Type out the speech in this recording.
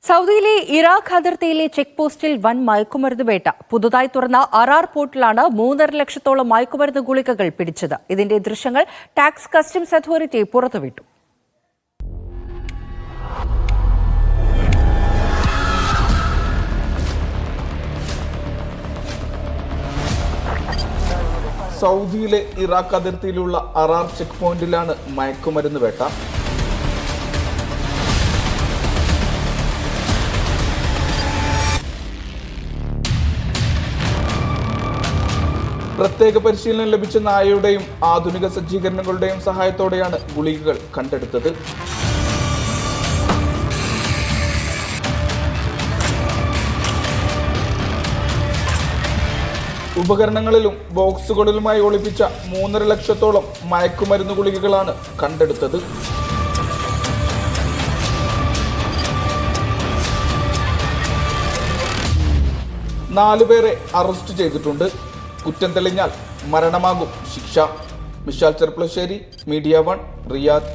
സൗദിയിലെ ഇറാഖ് അതിർത്തിയിലെ ചെക്ക് പോസ്റ്റിൽ വൻ മയക്കുമരുന്ന് വേട്ട. പുതുതായി തുറന്ന അറാർ പോർട്ടിലാണ് 3.5 ലക്ഷത്തോളം മയക്കുമരുന്ന് ഗുളികകൾ പിടിച്ചത്. ഇതിന്റെ ദൃശ്യങ്ങൾ ടാക്സ് കസ്റ്റംസ് അതോറിറ്റി പുറത്തുവിട്ടു. സൗദിയിലെ ഇറാഖ് അതിർത്തിയിലുള്ള അറാർ ചെക്ക് പോയിന്റിലാണ് മയക്കുമരുന്ന് വേട്ട. പ്രത്യേക പരിശീലനം ലഭിച്ച നായയുടെയും ആധുനിക സജ്ജീകരണങ്ങളുടെയും സഹായത്തോടെയാണ് ഗുളികകൾ കണ്ടെടുത്തത്. ഉപകരണങ്ങളിലും ബോക്സുകളിലുമായി ഒളിപ്പിച്ച 3.5 ലക്ഷത്തോളം മയക്കുമരുന്ന് ഗുളികകളാണ് കണ്ടെടുത്തത്. നാലുപേരെ അറസ്റ്റ് ചെയ്തിട്ടുണ്ട്. കുറ്റം തെളിഞ്ഞാൽ മരണമാകും ശിക്ഷ. Mishal Cherpulassery, media 1, Riyadh.